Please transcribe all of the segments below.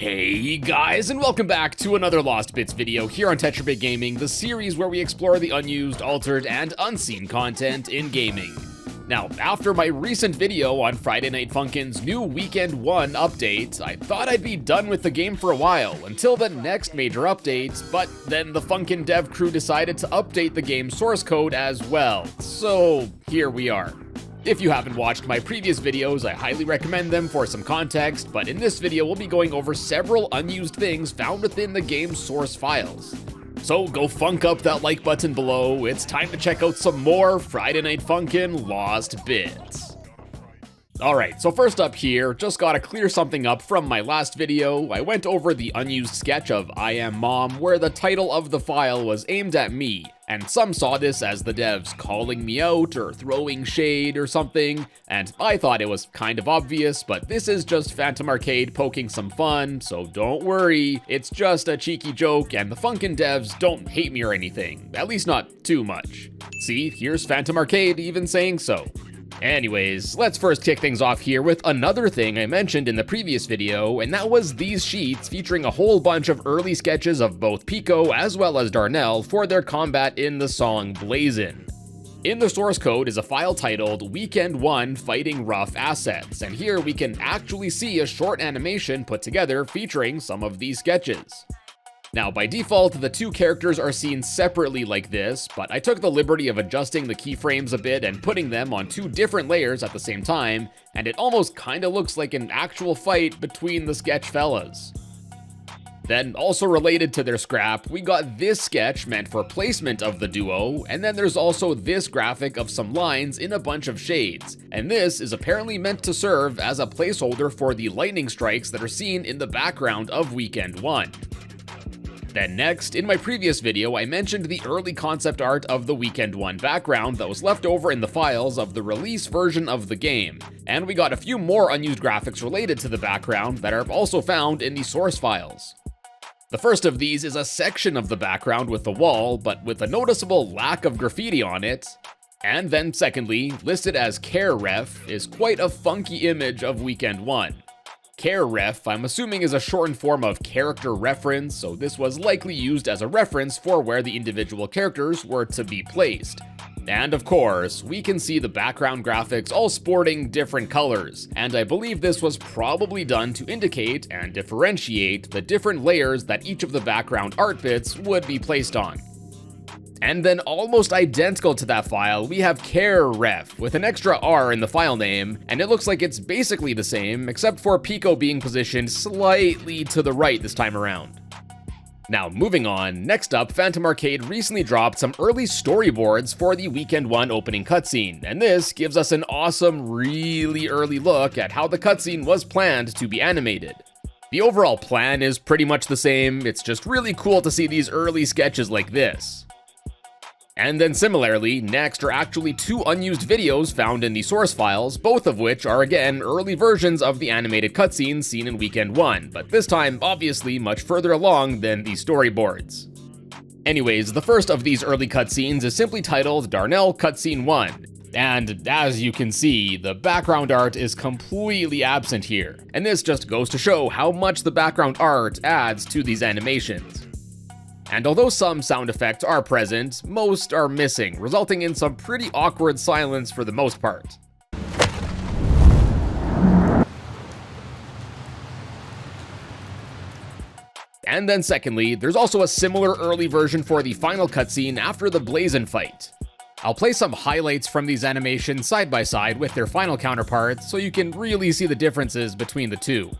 Hey guys, and welcome back to another Lost Bits video here on TetraBitGaming, the series where we explore the unused, altered, and unseen content in gaming. Now, after my recent video on Friday Night Funkin's new Weekend 1 update, I thought I'd be done with the game for a while, until the next major update, but then the Funkin dev crew decided to update the game's source code as well, so here we are. If you haven't watched my previous videos, I highly recommend them for some context, but in this video we'll be going over several unused things found within the game's source files. So go funk up that like button below, it's time to check out some more Friday Night Funkin' Lost Bits. Alright, so first up here, just gotta clear something up from my last video. I went over the unused sketch of I Am Mom, where the title of the file was aimed at me, and some saw this as the devs calling me out or throwing shade or something, and I thought it was kind of obvious, but this is just Phantom Arcade poking some fun, so don't worry, it's just a cheeky joke and the Funkin devs don't hate me or anything, at least not too much. See, here's Phantom Arcade even saying so. Anyways, let's first kick things off here with another thing I mentioned in the previous video, and that was these sheets featuring a whole bunch of early sketches of both Pico as well as Darnell for their combat in the song Blazin'. In the source code is a file titled Weekend 1 Fighting Rough Assets, and here we can actually see a short animation put together featuring some of these sketches. Now, by default, the two characters are seen separately like this, but I took the liberty of adjusting the keyframes a bit and putting them on two different layers at the same time, and it almost kinda looks like an actual fight between the sketch fellas. Then, also related to their scrap, we got this sketch meant for placement of the duo, and then there's also this graphic of some lines in a bunch of shades, and this is apparently meant to serve as a placeholder for the lightning strikes that are seen in the background of Weekend 1. Then next, in my previous video, I mentioned the early concept art of the Weekend 1 background that was left over in the files of the release version of the game, and we got a few more unused graphics related to the background that are also found in the source files. The first of these is a section of the background with the wall, but with a noticeable lack of graffiti on it. And then secondly, listed as Care Ref, is quite a funky image of Weekend 1. Care Ref, I'm assuming, is a shortened form of character reference, so this was likely used as a reference for where the individual characters were to be placed. And of course, we can see the background graphics all sporting different colors, and I believe this was probably done to indicate and differentiate the different layers that each of the background art bits would be placed on. And then almost identical to that file, we have Care Ref with an extra R in the file name, and it looks like it's basically the same, except for Pico being positioned slightly to the right this time around. Now moving on, next up, Phantom Arcade recently dropped some early storyboards for the Weekend 1 opening cutscene, and this gives us an awesome, really early look at how the cutscene was planned to be animated. The overall plan is pretty much the same, it's just really cool to see these early sketches like this. And then similarly, next are actually two unused videos found in the source files, both of which are again early versions of the animated cutscenes seen in Weekend 1, but this time obviously much further along than the storyboards. Anyways, the first of these early cutscenes is simply titled Darnell Cutscene 1, and as you can see, the background art is completely absent here, and this just goes to show how much the background art adds to these animations. And although some sound effects are present, most are missing, resulting in some pretty awkward silence for the most part. And then secondly, there's also a similar early version for the final cutscene after the Blazin' fight. I'll play some highlights from these animations side by side with their final counterparts so you can really see the differences between the two.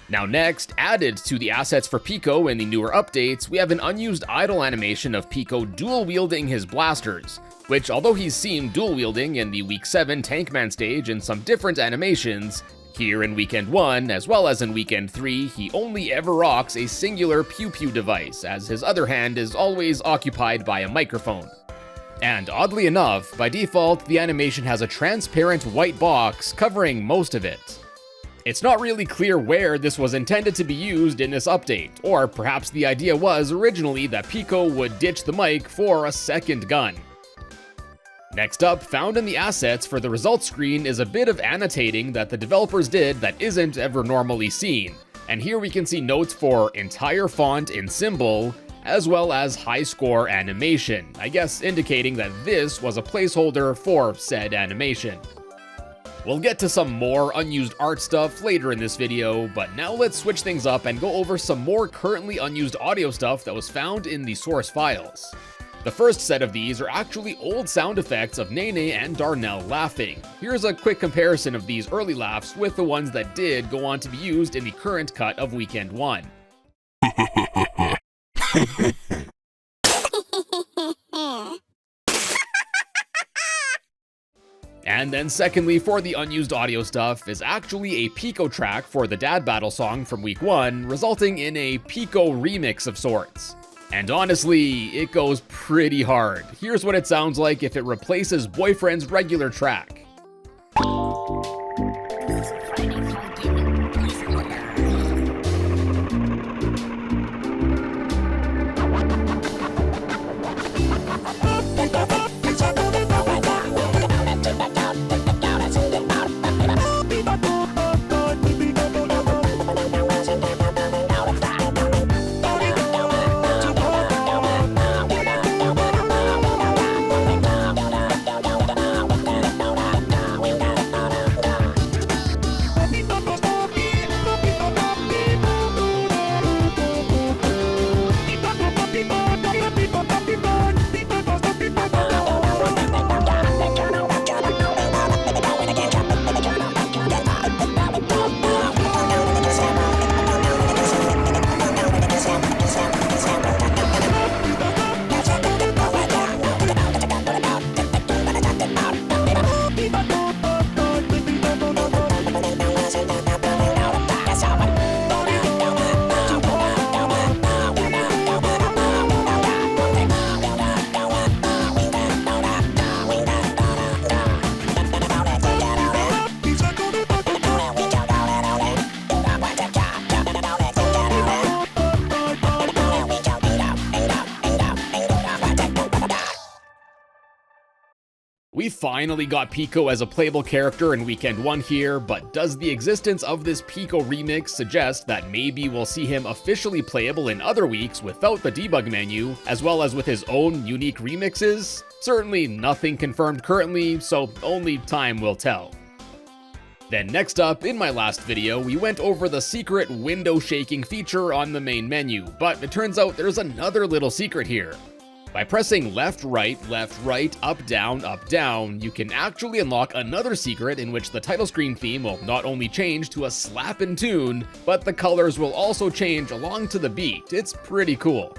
Now next, added to the assets for Pico in the newer updates, we have an unused idle animation of Pico dual-wielding his blasters, which although he's seen dual-wielding in the Week 7 Tankman stage in some different animations, here in Weekend 1, as well as in Weekend 3, he only ever rocks a singular pew-pew device, as his other hand is always occupied by a microphone. And oddly enough, by default, the animation has a transparent white box covering most of it. It's not really clear where this was intended to be used in this update, or perhaps the idea was originally that Pico would ditch the mic for a second gun. Next up, found in the assets for the results screen is a bit of annotating that the developers did that isn't ever normally seen, and here we can see notes for entire font in symbol, as well as high score animation, I guess indicating that this was a placeholder for said animation. We'll get to some more unused art stuff later in this video, but now let's switch things up and go over some more currently unused audio stuff that was found in the source files. The first set of these are actually old sound effects of Nene and Darnell laughing. Here's a quick comparison of these early laughs with the ones that did go on to be used in the current cut of Weekend 1. And then secondly, for the unused audio stuff, is actually a Pico track for the Dad Battle song from Week 1, resulting in a Pico remix of sorts. And honestly, it goes pretty hard. Here's what it sounds like if it replaces Boyfriend's regular track. We finally got Pico as a playable character in Weekend 1 here, but does the existence of this Pico remix suggest that maybe we'll see him officially playable in other weeks without the debug menu, as well as with his own unique remixes? Certainly nothing confirmed currently, so only time will tell. Then next up, in my last video, we went over the secret window shaking feature on the main menu, but it turns out there's another little secret here. By pressing left, right, up, down, you can actually unlock another secret in which the title screen theme will not only change to a slappin' tune, but the colors will also change along to the beat. It's pretty cool.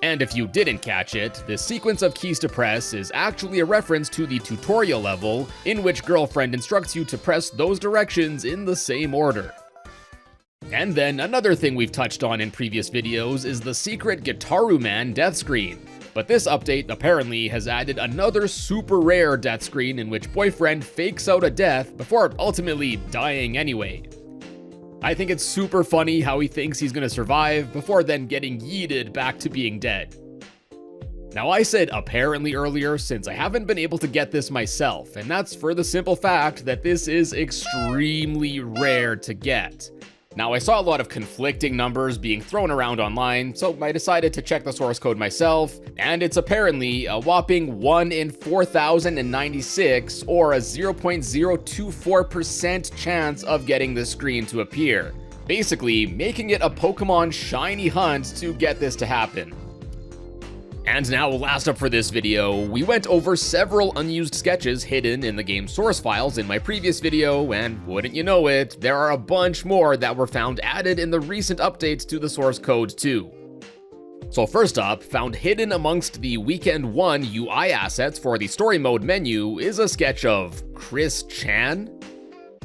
And if you didn't catch it, the sequence of keys to press is actually a reference to the tutorial level, in which Girlfriend instructs you to press those directions in the same order. And then another thing we've touched on in previous videos is the secret Gitaru Man death screen. But this update apparently has added another super rare death screen in which Boyfriend fakes out a death before ultimately dying anyway. I think it's super funny how he thinks he's gonna survive before then getting yeeted back to being dead. Now I said apparently earlier since I haven't been able to get this myself, and that's for the simple fact that this is extremely rare to get. Now I saw a lot of conflicting numbers being thrown around online, so I decided to check the source code myself, and it's apparently a whopping 1 in 4,096 or a 0.024% chance of getting this screen to appear. basically making it a Pokemon shiny hunt to get this to happen. And now, last up for this video, we went over several unused sketches hidden in the game's source files in my previous video, and wouldn't you know it, there are a bunch more that were found added in the recent updates to the source code too. So first up, found hidden amongst the Weekend 1 UI assets for the story mode menu is a sketch of Chris Chan.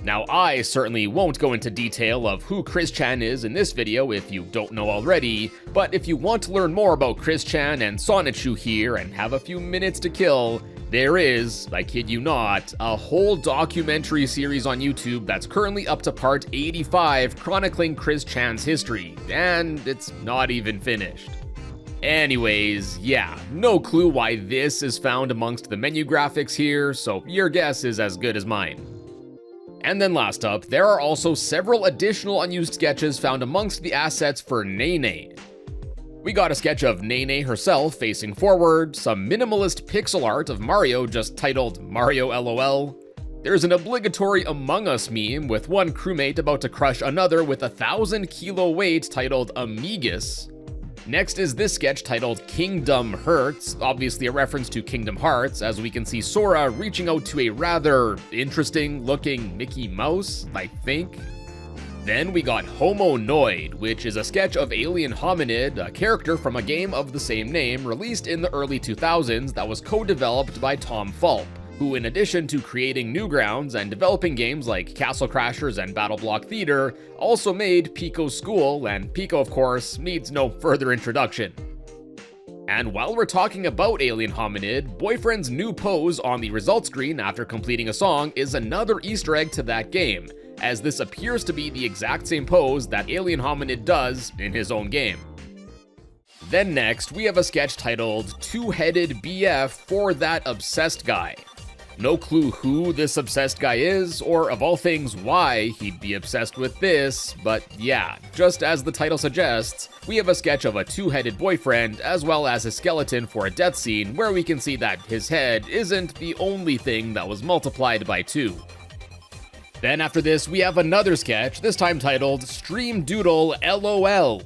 Now, I certainly won't go into detail of who Chris Chan is in this video if you don't know already, but if you want to learn more about Chris Chan and Sonichu here and have a few minutes to kill, there is, I kid you not, a whole documentary series on YouTube that's currently up to part 85 chronicling Chris Chan's history, and it's not even finished. Anyways, yeah, no clue why this is found amongst the menu graphics here, so your guess is as good as mine. And then last up, there are also several additional unused sketches found amongst the assets for Nene. We got a sketch of Nene herself facing forward, some minimalist pixel art of Mario just titled Mario LOL. There's an obligatory Among Us meme with one crewmate about to crush another with a 1,000-kilo weight titled Amigas. Next is this sketch titled Kingdom Hurts, obviously a reference to Kingdom Hearts, as we can see Sora reaching out to a rather interesting looking Mickey Mouse, I think. Then we got Homonoid, which is a sketch of Alien Hominid, a character from a game of the same name released in the early 2000s that was co-developed by Tom Fulp, who in addition to creating Newgrounds and developing games like Castle Crashers and Battle Block Theater, also made Pico School, and Pico of course needs no further introduction. And while we're talking about Alien Hominid, Boyfriend's new pose on the result screen after completing a song is another Easter egg to that game, as this appears to be the exact same pose that Alien Hominid does in his own game. Then next, we have a sketch titled Two-Headed BF for That Obsessed Guy. No clue who this obsessed guy is, or of all things why he'd be obsessed with this, but yeah, just as the title suggests, we have a sketch of a two-headed boyfriend as well as a skeleton for a death scene where we can see that his head isn't the only thing that was multiplied by 2. Then after this, we have another sketch, this time titled Stream Doodle LOL.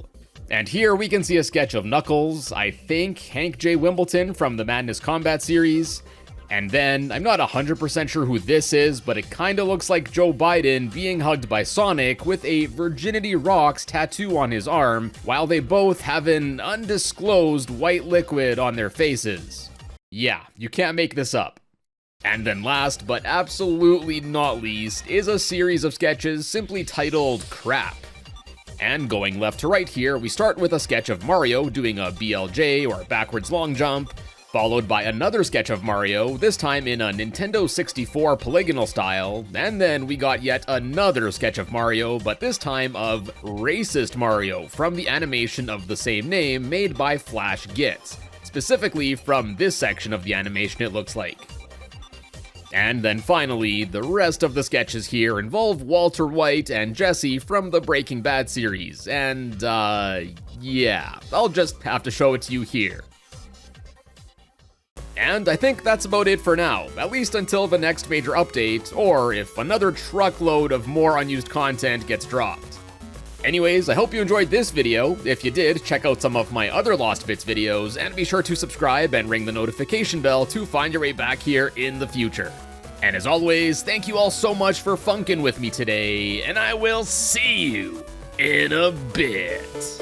And here we can see a sketch of Knuckles, I think Hank J. Wimbledon from the Madness Combat series. And then, I'm not 100% sure who this is, but it kinda looks like Joe Biden being hugged by Sonic with a Virginity Rocks tattoo on his arm, while they both have an undisclosed white liquid on their faces. Yeah, you can't make this up. And then last, but absolutely not least, is a series of sketches simply titled Crap. And going left to right here, we start with a sketch of Mario doing a BLJ or backwards long jump, followed by another sketch of Mario, this time in a Nintendo 64 polygonal style, and then we got yet another sketch of Mario, but this time of Racist Mario from the animation of the same name made by Flash Gitz, specifically from this section of the animation it looks like. And then finally, the rest of the sketches here involve Walter White and Jesse from the Breaking Bad series, and yeah, I'll just have to show it to you here. And I think that's about it for now, at least until the next major update, or if another truckload of more unused content gets dropped. Anyways, I hope you enjoyed this video. If you did, check out some of my other Lost Bits videos, and be sure to subscribe and ring the notification bell to find your way back here in the future. And as always, thank you all so much for funkin' with me today, and I will see you in a bit.